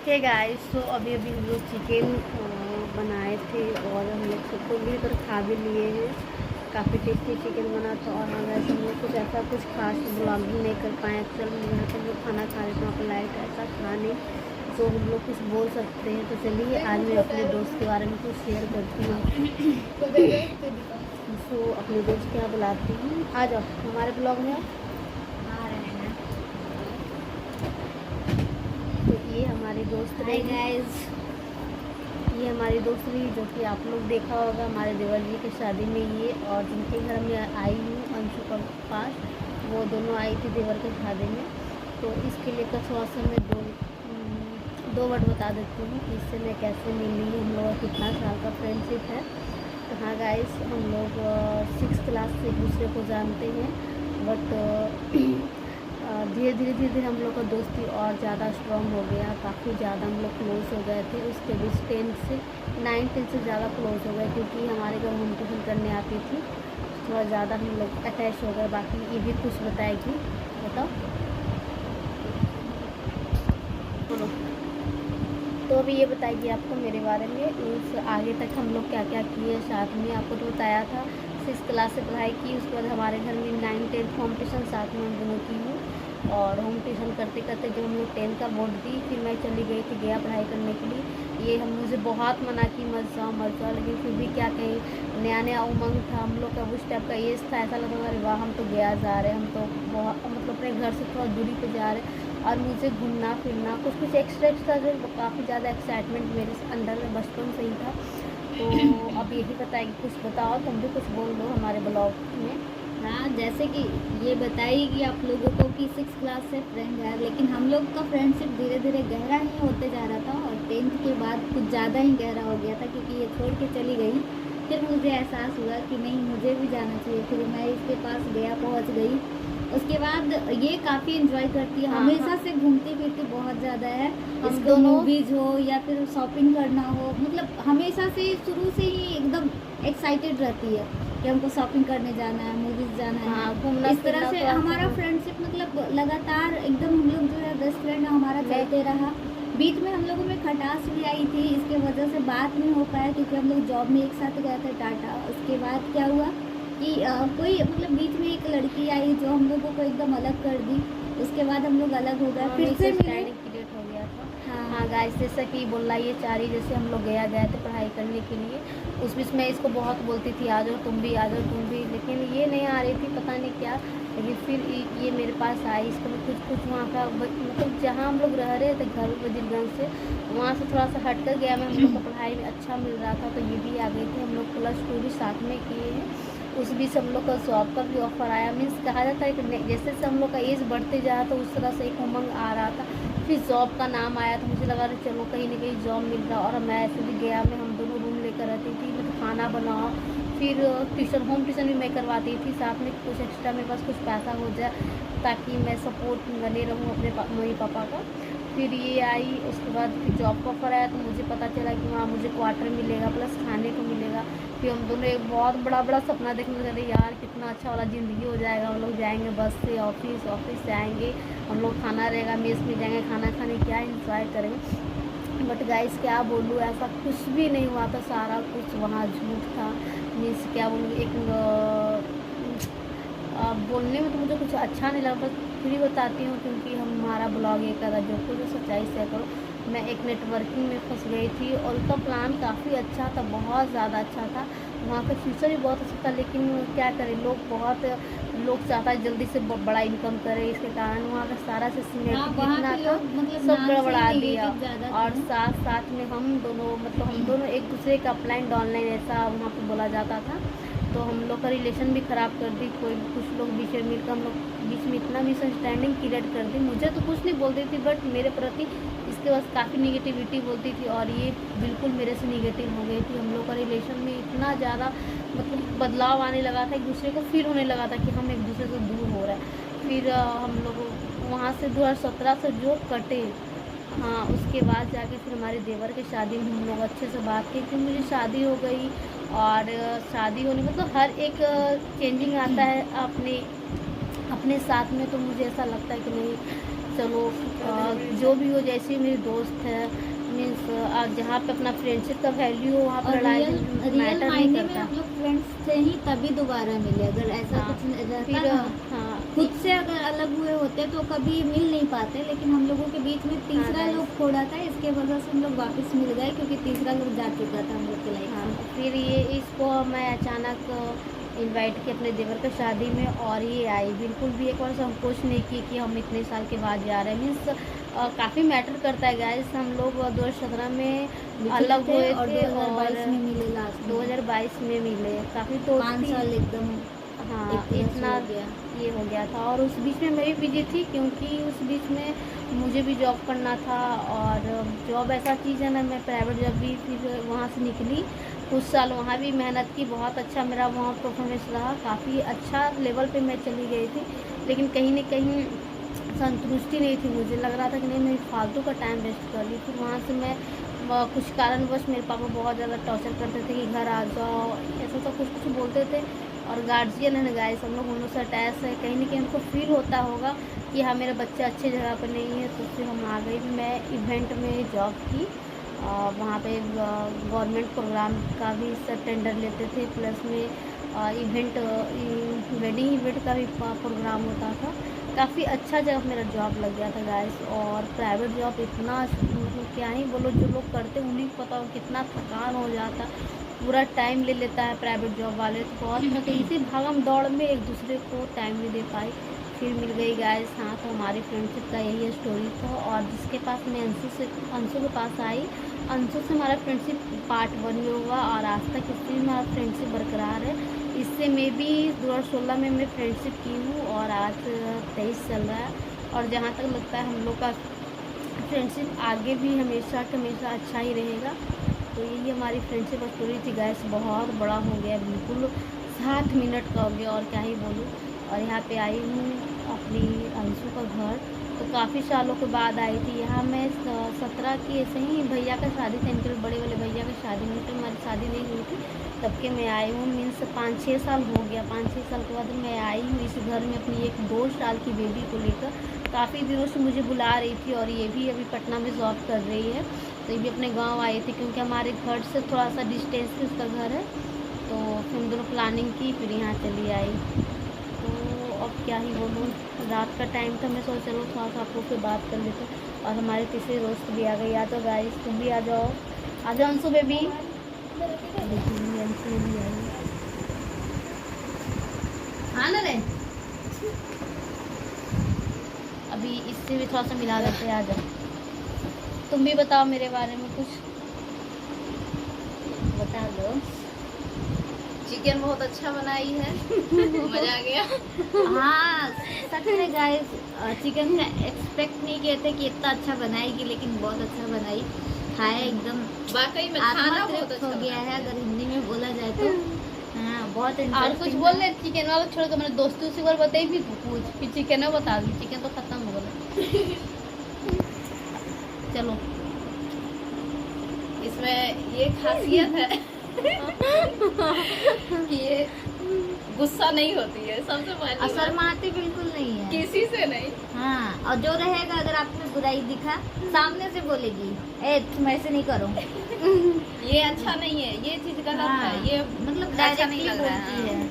Hey guys, तो अभी अभी हम लोग चिकन बनाए थे और हम लोग सबको मिलकर खा भी लिए हैं। काफ़ी टेस्टी चिकन बना था। और हाँ गाइस, हम लोग कुछ ऐसा कुछ खास ब्लॉगिंग नहीं कर पाए। एक्चुअल में यहाँ पर हम लोग खाना खा रहे थे, वहाँ पर लाइट ऐसा था नहीं तो हम लोग कुछ बोल सकते हैं। तो चलिए आज मैं अपने दोस्त के बारे में कुछ शेयर करती हूँ। तो अपने दोस्त क्या बुलाती हूँ, आ जाओ हमारे ब्लॉग में। तो ये हमारी दोस्त रही गाइस, ये हमारी दोस्त रही जो कि आप लोग देखा होगा हमारे देवर जी की शादी में। ये और जिनके घर में आई हूँ अंशु के पास, वो दोनों आई थी देवर के शादी में। तो इसके लिए थोड़ा सा मैं दो वर्ड बता देती हूँ कि इससे मैं कैसे मिली, हम लोग का कितना साल का फ्रेंडशिप है। तो हाँ गाइस, हम लोग 6th क्लास से एक दूसरे को जानते हैं। बट धीरे धीरे हम लोग का दोस्ती और ज़्यादा स्ट्रॉन्ग हो गया। काफ़ी ज़्यादा हम लोग क्लोज हो गए थे। उसके बीच 10th से 9th से ज़्यादा क्लोज हो गए, क्योंकि हमारे घर होम ट्यूशन करने आती थी। थोड़ा ज़्यादा हम लोग अटैच हो गए। बाकी ये भी कुछ बताएगी, बताओ बोलो। तो अभी ये बताएगी आपको मेरे बारे में, उस आगे तक हम लोग क्या क्या किए साथ में। आपको तो बताया था 6th क्लास से पढ़ाई की। उसके बाद हमारे घर में 9th 10th होम ट्यूशन साथ में हम दोनों की हूँ। और होम ट्यूशन करते करते जब हम लोग 10th का बोर्ड दी, फिर मैं चली गई थी गया पढ़ाई करने के लिए। ये हम मुझे बहुत मना की मत जाओ, लेकिन फिर भी क्या कहें, नया नया उमंग था हम लोग का, उस टाइप का एज था। ऐसा लगता था अरे वाह, हम तो गया जा रहे हैं, हम तो बहुत मतलब अपने घर से थोड़ा दूरी पे जा रहे हैं। और मुझे घूमना फिरना कुछ एक्स्ट्रा जो काफ़ी ज़्यादा एक्साइटमेंट मेरे अंदर में बचपन से ही था। तो अब यही बताएगी, कुछ बताओ, तुम भी कुछ बोल दो हमारे ब्लॉग में। हाँ, जैसे कि ये बताइए कि आप लोगों को कि 6th क्लास से फ्रेंड है, लेकिन हम लोग का फ्रेंडशिप धीरे धीरे गहरा ही होते जा रहा था। और 10th के बाद कुछ ज़्यादा ही गहरा हो गया था, क्योंकि ये छोड़ के चली गई। फिर मुझे एहसास हुआ कि नहीं, मुझे भी जाना चाहिए। फिर मैं इसके पास गया, पहुंच गई। उसके बाद ये काफ़ी इंजॉय करती है, हमेशा से घूमती फिरती बहुत ज़्यादा है। इसको मूवीज़ हो या फिर शॉपिंग करना हो, मतलब हमेशा से शुरू से ही एकदम एक्साइटेड रहती है कि हमको शॉपिंग करने जाना है, मूवीज़ जाना है। इस तरह से हमारा फ्रेंडशिप मतलब लगातार एकदम हम लोग जो है बेस्ट फ्रेंड हमारा चलते रहा। बीच में हम लोगों में खटास भी आई थी, इसके वजह से बात नहीं हो पाया, क्योंकि हम लोग जॉब में एक साथ गए थे टाटा। उसके बाद क्या हुआ कि कोई मतलब बीच में एक लड़की आई जो हम लोगों को एकदम अलग कर दी। उसके बाद हम लोग अलग हो गए, फिर से मिले। क्रिएट हो गया था। हाँ गाइस, जैसा कि बोल रहा ये चारी, जैसे हम लोग गए थे पढ़ाई करने के लिए। उस बीच में इसको बहुत बोलती थी आ जाओ तुम भी, आ जाओ तुम भी, लेकिन ये नहीं आ रही थी, पता नहीं क्या। लेकिन फिर ये मेरे पास आई। इसको मैं कुछ वहाँ का मतलब जहाँ हम लोग रह रहे थे घर वजीरगंज से, वहाँ से थोड़ा सा हट कर गया मैं। हम लोग को पढ़ाई में अच्छा मिल रहा था, तो ये भी आ गई थी। हम लोग +2 भी साथ में किए हैं। उस बीच हम लोग का जॉब का भी ऑफ़र आया। मीन्स कहा जाता है कि जैसे जैसे हम लोग का एज बढ़ते जा, तो उस तरह से एक उमंग आ रहा था। फिर जॉब का नाम आया तो मुझे लगा चलो कहीं ना कहीं जॉब मिल रहा। और मैं ऐसे भी गया में हम दोनों रूम लेकर रहती थी, मतलब खाना बनाओ, फिर ट्यूशन होम ट्यूशन भी मैं करवाती थी साथ में। कुछ एक्स्ट्रा मेरे पास कुछ पैसा हो जाए, ताकि मैं सपोर्ट बने रहूँ अपने मम्मी पापा का। फिर ये आई, उसके बाद फिर जॉब का ऑफर आया, तो मुझे पता चला कि वहाँ मुझे क्वार्टर मिलेगा प्लस खाने को मिलेगा। फिर हम दोनों एक बहुत बड़ा सपना देखने लगे, यार कितना अच्छा वाला ज़िंदगी हो जाएगा। हम लोग जाएंगे बस से ऑफिस, ऑफिस से आएंगे, हम लोग खाना रहेगा, मेस में जाएंगे खाना खाने, क्या इंजॉय करेंगे। बट गाइस क्या बोलूँ, ऐसा कुछ भी नहीं हुआ था। सारा कुछ वहाँ झूठ था। मीन्स क्या बोलूँ, एक बोलने में तो मुझे कुछ अच्छा नहीं लगा, बस फिर ही बताती हूँ, क्योंकि हमारा ब्लॉग एक था जो कुछ सच्चाई से करो। मैं एक नेटवर्किंग में फंस गई थी और उसका प्लान काफ़ी अच्छा था, बहुत ज़्यादा अच्छा था। वहाँ का फ्यूचर भी बहुत अच्छा था, लेकिन क्या करें, लोग चाहता है जल्दी से बड़ा इनकम करे। इसके कारण वहाँ का सारा सिस्टमेटिक इतना था, सब गड़बड़ा दिया। और साथ साथ में हम दोनों एक दूसरे का अपलाइन डाउनलाइन ऐसा वहाँ पर बोला जाता था। तो हम लोग का रिलेशन भी ख़राब कर दी। कुछ लोग बीच में मिलकर हम लोग बीच में इतना मिसअंडरस्टैंडिंग क्रिएट कर दी। मुझे तो कुछ नहीं बोलती थी, बट मेरे प्रति इसके पास काफ़ी निगेटिविटी बोलती थी, और ये बिल्कुल मेरे से निगेटिव हो गई थी। हम लोग का रिलेशन में इतना ज़्यादा मतलब बदलाव आने लगा था, एक दूसरे को फील होने लगा था कि हम एक दूसरे से दूर हो रहे हैं। फिर हम लोग वहाँ से 2017 से जो कटे, हाँ उसके बाद जाके फिर हमारे देवर की शादी में हम लोग अच्छे से बात की। फिर मुझे शादी हो गई, और शादी होने मतलब हर एक चेंजिंग आता है अपने अपने साथ में। तो मुझे ऐसा लगता है कि नहीं, चलो जो भी हो, जैसी मेरी दोस्त है, मीन्स जहाँ पे अपना फ्रेंडशिप का वैल्यू हो वहाँ पर लड़ाई रियल मैटर नहीं मायने में करता। हम लोग फ्रेंड्स थे ही तभी दोबारा मिले। अगर ऐसा हाँ, कुछ रहता फिर ना, हाँ खुद से अगर अलग हुए होते तो कभी मिल नहीं पाते, लेकिन हम लोगों के बीच में तीसरा guys। लोग खोड़ा था, इसके वजह से हम लोग वापस मिल गए, क्योंकि तीसरा लोग जा चुका था हम लोग के लाइफ हाँ, से। फिर ये इसको मैं अचानक इनवाइट की अपने देवर के शादी में, और ये आई, बिल्कुल भी एक बार संकोच नहीं की कि हम इतने साल के बाद जा रहे हैं। मीन्स काफ़ी मैटर करता है गाइस। हम लोग 2017 में अलग थे हुए और थे 2022 में और मिले लास्ट 2022 में मिले। काफ़ी तो 5 साल एकदम हाँ एक तरह से इतना हो गया। ये हो गया था। और उस बीच में मैं भी बिजी थी, क्योंकि उस बीच में मुझे भी जॉब करना था, और जॉब ऐसा चीज़ है ना, मैं प्राइवेट जॉब भी फिर वहाँ से निकली, कुछ साल वहाँ भी मेहनत की, बहुत अच्छा मेरा वहाँ परफॉर्मेंस रहा, काफ़ी अच्छा लेवल पे मैं चली गई थी। लेकिन कहीं न कहीं संतुष्टि नहीं थी, मुझे लग रहा था कि नहीं मैं फालतू का टाइम वेस्ट कर ली। फिर वहाँ से मैं कुछ कारणवश मेरे पापा बहुत ज़्यादा टॉर्चर करते थे कि घर आ जाओ, ऐसा सब कुछ कुछ बोलते थे। और गार्जियन है ना गाइस, हम लोग उन लोग से अटैच है, कहीं ना कहीं हमको फील होता होगा कि हाँ मेरा बच्चा अच्छी जगह पर नहीं है। तो फिर हम आ गए। मैं इवेंट में जॉब की, वहाँ पे गवर्नमेंट प्रोग्राम का भी सब टेंडर लेते थे, प्लस में इवेंट वेडिंग इवेंट का भी प्रोग्राम होता था। काफ़ी अच्छा जगह मेरा जॉब लग गया था गाइस। और प्राइवेट जॉब इतना मतलब क्या ही बोलो, जो लोग करते हैं उन्हीं को पता हो कितना थकान हो जाता, पूरा टाइम ले लेता है प्राइवेट जॉब वाले। तो बहुत मैं तो इसी भागम दौड़ में एक दूसरे को टाइम नहीं दे पाई। फिर मिल गई गाइस। हाँ, तो हमारी फ्रेंडशिप का यही स्टोरी था। और जिसके पास मैं अंशु के पास आई, अंशु से हमारा फ्रेंडशिप पार्ट 1 में हुआ, और आज तक इससे हमारा फ्रेंडशिप बरकरार है। इससे मैं भी 2016 में मैं फ्रेंडशिप की हूँ, और आज 23 चल रहा है। और जहाँ तक लगता है हम लोग का फ्रेंडशिप आगे भी हमेशा का हमेशा अच्छा ही रहेगा। तो यही हमारी फ्रेंडशिप स्टोरी थी गाइस। बहुत बड़ा हो गया, बिल्कुल 60 मिनट का हो गया, और क्या ही बोलूँ। और यहाँ पे आई हूँ अपनी अंशु का घर, तो काफ़ी सालों के बाद आई थी यहाँ। मैं 17 की ऐसे ही भैया का शादी था, इनके बड़े वाले भैया की शादी में, तो हमारी शादी नहीं हुई थी तब के मैं आई हूँ। मीन्स 5-6 साल हो गया, 5-6 साल के बाद मैं आई हूँ इस घर में अपनी एक 2 साल की बेबी को लेकर। काफ़ी दिनों से मुझे बुला रही थी, और ये भी अभी पटना में जॉब कर रही है। तो ये भी अपने गांव आई थी, क्योंकि हमारे घर से थोड़ा सा डिस्टेंस पे उसका घर है। तो फिर हम दोनों प्लानिंग की, फिर यहाँ चली आई। तो अब क्या ही बोलूँ, रात का टाइम था, मैं सोच चलो थोड़ा सा आप लोग से बात कर लेते। और हमारे तीसरे दोस्त भी आ गई। आ जाओ गाइस, तुम भी आ जाओ, आ जाओ अंशु बेबी। देखिए अंशु भी आई। हाँ ना रे, अभी इससे भी थोड़ा सा मिला देते हैं। आ जाओ, तुम भी बताओ मेरे बारे में कुछ। बता दो। चिकन बहुत अच्छा बनाई है। मजा आ गया। हाँ, सच में गाइस, चिकन का एक्सपेक्ट नहीं किए थे कि इतना अच्छा बनाएगी, लेकिन बहुत अच्छा बनाई। खाया एकदम वाकई में आत्मा खाना बहुत तृप्त अच्छा हो गया है, अगर हिंदी में बोला जाए तो। हाँ, बहुत और कुछ इंटरेस्टिंग बोल था। रहे चिकन वाला छोड़ के, मैंने दोस्तों से बार बताई भी तो कुछ, फिर चिकन बता दी, चिकन तो खत्म हो गया। चलो, इसमें ये खासियत है कि ये गुस्सा नहीं होती है, सबसे पहले असर मारती बिल्कुल नहीं है। किसी से नहीं। हाँ, और जो रहेगा अगर आप में बुराई दिखा, सामने से बोलेगी, ए तुम ऐसे नहीं करो। ये अच्छा नहीं है, ये चीज गलत हाँ, है, ये मतलब अच्छा नहीं डायरेक्टली लग रहा बोलती है। है।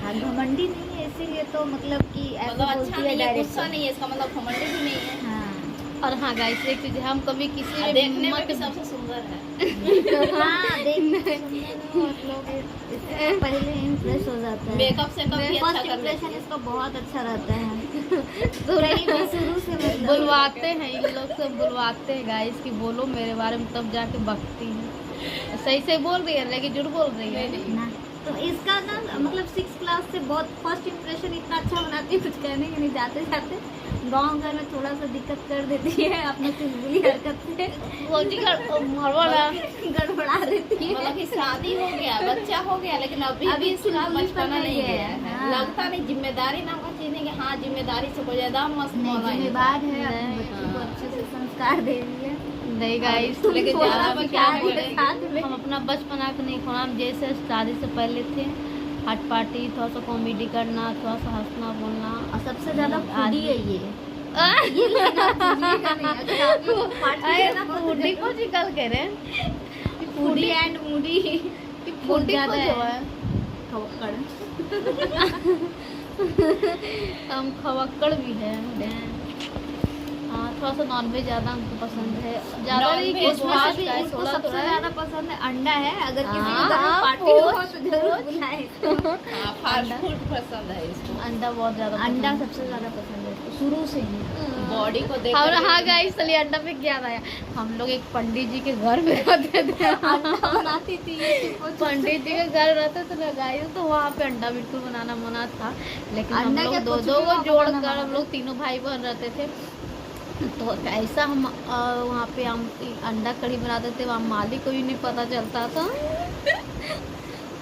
हाँ, घमंडी नहीं है, इसीलिए तो मतलब कि ऐसे मतलब अच्छा बोलती है नहीं है, डायरेक्ट। गुस्सा नहीं है, इसका मतलब घमंड भी नहीं है। हाँ। और हाँ गाइस, एक चीज हम कभी किसी और देखने में भी मत सबसे सुंदर है। हाँ, देखने इससे पहले इम्प्रेस हो जाता है। मेकअप से कभी अच्छा फर्स्ट कर इम्प्रेशन लेती है। इसका बहुत अच्छा रहता है। तो नहीं भी शुरू से मतलब बुलवाते हैं, इन लोग सब बुलवाते हैं गाइस कि बोलो मेरे बारे में, तब जाके बकती है। सही से बोल रही है लेकिन झूठ बोल रही है। ना, तो इसका ना मतलब 6 क्लास से बहुत फर्स्ट इम्प्रेशन इतना अच्छा बनाती है, कुछ कहने के नहीं। जाते जाते गाँव घर में थोड़ा सा दिक्कत कर देती है अपने चुलबुली हरकत से, गड़बड़ा देती है। मतलब कि शादी हो गया, बच्चा हो गया, लेकिन अभी अभी इसका चुलबुली बचपना पर नहीं गया है। हाँ। लगता नहीं जिम्मेदारी नाम का चीज नहीं कि हाँ जिम्मेदारी से कोई ज्यादा मस्त नहीं, मौला है। जिम्मेदार है, अपने नहीं। बच्चे को अच्छे से संस्कार दे रही है। नहीं गाइस, तुम लेकिन थोड़ा ज्यादा सा क्या शादी बोले, के साथ में हम अपना बचपना को नहीं खोना। हम जैसे शादी से पहले थे, हट पार्टी, थोड़ा सा कॉमेडी करना, थोड़ा सा हंसना बोलना। और सबसे ज्यादा आज फूडी है ये। ये लेना भूलिएगा नहीं, अगर आप लोग पार्टी अरे लेना फूडी को निकल कह रहे हैं फूडी एंड मूडी बहुत फूडी ज्यादा को जो है। है खवक्कड़। हम खवक्कड़ भी है। हाँ थोड़ा सा नॉनवेज ज़्यादा हमको पसंद है, ज़्यादा नहीं Non-veg कुछ उसमें खास से भी का है, उसको थोड़ा सबसे थोड़ा है। ज्यादा पसंद है अंडा है। अगर किसी हाँ, के घर में हाँ, पार्टी हो पोच, तो जरूर पोच। बुलाएं। फास्ट फूड पसंद है इसको, अंडा बहुत ज़्यादा अंडा पसंद है। सबसे ज्यादा पसंद है इसको, शुरू से ही। बॉडी को देख और कर हाँ गाइस चलिए अंडा पे क्या आया, हम लोग एक पंडित जी के घर में रहते थे। अंडा बनाती थी पंडित जी के घर रहते थे ना गाइस, तो वहाँ पे अंडा बिल्कुल बनाना मना था, लेकिन हम अंडा लोग क्या दो कुछ दो भी को वहाँ जोड़ बनाना कर हम मना लोग तीनों भाई बहन रहते थे। तो ऐसा हम वहाँ पे हम अंडा कढ़ी बनाते थे, वहाँ मालिक को भी नहीं पता चलता था।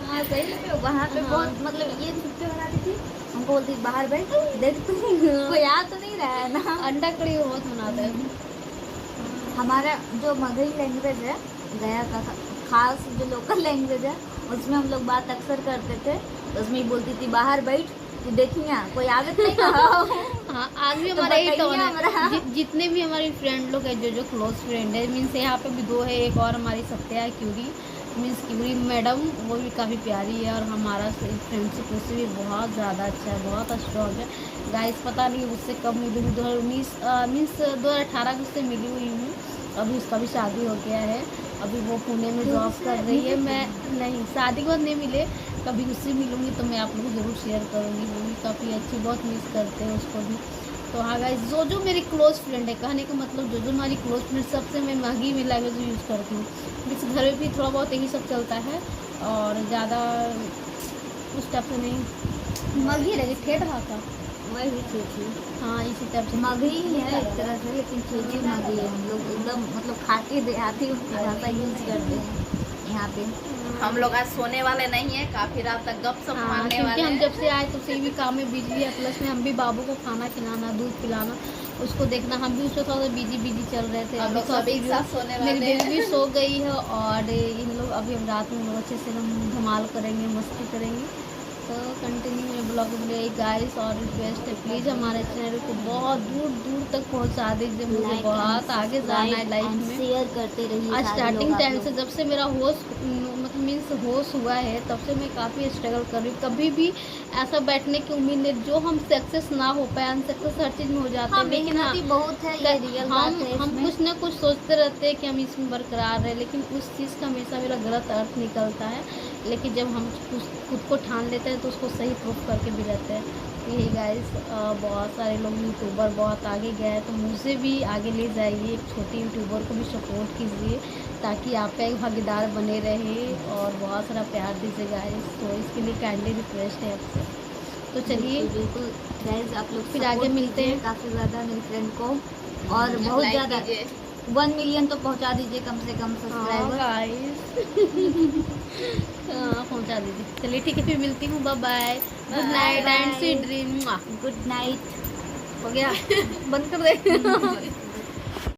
हाँ सही में वहाँ पे हाँ। बहुत मतलब ये छुट्टी बनाती थी, हमको बोलती बाहर बैठ देख तू को याद तो नहीं रहा है ना। अंडा कढ़ी बहुत बनाते हैं। हमारा जो मगही लैंग्वेज है गया का खास जो लोकल लैंग्वेज है उसमें हम लोग बात अक्सर करते थे, तो उसमें ही बोलती थी बाहर बैठ तू देखिया कोई आगे तो नहीं कहा। हाँ आज भी तो हमारा यही बताइए टोन है। हमारा। जितने भी हमारी फ्रेंड लोग हैं जो क्लोज फ्रेंड है, मीन्स यहाँ पे भी दो है, एक और हमारी सत्या है क्यूरी, मीन्स क्यूरी मैडम, वो भी काफ़ी प्यारी है और हमारा फ्रेंडशिप उससे भी बहुत ज़्यादा अच्छा है, बहुत स्ट्रॉन्ग है गाइस। पता नहीं उससे कब मिली हुई, 2019 मीन्स 2018 में उससे मिली हुई हूँ। अभी उसका भी शादी हो गया है, अभी वो पुणे में जॉब कर रही है। मैं नहीं शादी के बाद नहीं मिले, कभी उससे मिलूंगी तो मैं आप लोगों को ज़रूर शेयर करूँगी। वो भी काफ़ी अच्छी, बहुत मिस करते हैं उसको भी। तो हाँ गाइस जो मेरी क्लोज फ्रेंड है, कहने का मतलब जो हमारी क्लोज फ्रेंड, सबसे मैं महंगी में लैंग्वेज यूज़ करती हूँ। इस घर में भी थोड़ा बहुत यही सब चलता है और ज़्यादा उस टाइप से नहीं, मगी लगी ठेठ भाषा। वही चीज़ हाँ इसी टाइप से मगही ही है एक तरह से, लेकिन चीज़ी मगही है। हम लोग एकदम मतलब खाटी देहाती भाषा यूज करते हैं यहाँ पे। हम लोग आज सोने वाले नहीं है, काफी रात तक गपशप हाँ मारने क्योंकि वाले हम हैं। जब से आए तो से भी काम में बिजी है, प्लस में हम भी बाबू को खाना खिलाना, दूध पिलाना, उसको देखना, हम भी उसको थोड़ा बिजी चल रहे थे। हम लोग तो सब एक साथ सोने मेरी वाले बेबी भी हैं। सो गई है और इन लोग अभी हम रात में लोग अच्छे से हम धमाल करेंगे, मस्ती करेंगे। तो कंटिन्यू में ब्लॉग में गाइस और रिक्वेस्ट है प्लीज़ हमारे चैनल को बहुत दूर दूर तक पहुंचा दीजिए, मुझे बहुत आगे जाना है लाइफ में। शेयर करते रहिए। आज सारे स्टार्टिंग लोग आप टाइम लोग। से जब से मेरा होश मतलब मीन्स होश हुआ है तब से मैं काफ़ी स्ट्रगल कर रही हूँ। कभी भी ऐसा बैठने की उम्मीद नहीं, जो हम सक्सेस ना हो पाए, अनसक्सेस हर चीज़ में हो जाते हाँ हैं, लेकिन हाँ मेहनती बहुत है, ये रियल बात है हम इसमें। कुछ ना कुछ सोचते रहते हैं कि हम इसमें बरकरार रहे, लेकिन उस चीज़ का हमेशा मेरा गलत अर्थ निकलता है। लेकिन जब हम खुद को ठान लेते हैं तो उसको सही प्रूफ करके भी रहते हैं। तो यही गाइस बहुत सारे लोग यूट्यूबर बहुत आगे गए हैं, तो मुझे भी आगे ले जाइए, एक छोटी यूट्यूबर को भी सपोर्ट कीजिए ताकि आपका एक भागीदार बने रहे और बहुत सारा प्यार दीजिए गाइस। तो इसके लिए काइंडली रिक्वेस्ट है आपसे। तो चलिए बिल्कुल गाइस आप लोग फिर आगे मिलते हैं। काफ़ी ज़्यादा मेरी फ्रेंड को और बहुत लाइक ज़्यादा कीजिए। 1 मिलियन तो पहुंचा दीजिए कम से कम सब्सक्राइबर। गाइस पहुँचा दीजिए। चलिए ठीक है, फिर मिलती हूँ, bye bye, good night and sweet dream. Good night. हो गया बंद कर दे।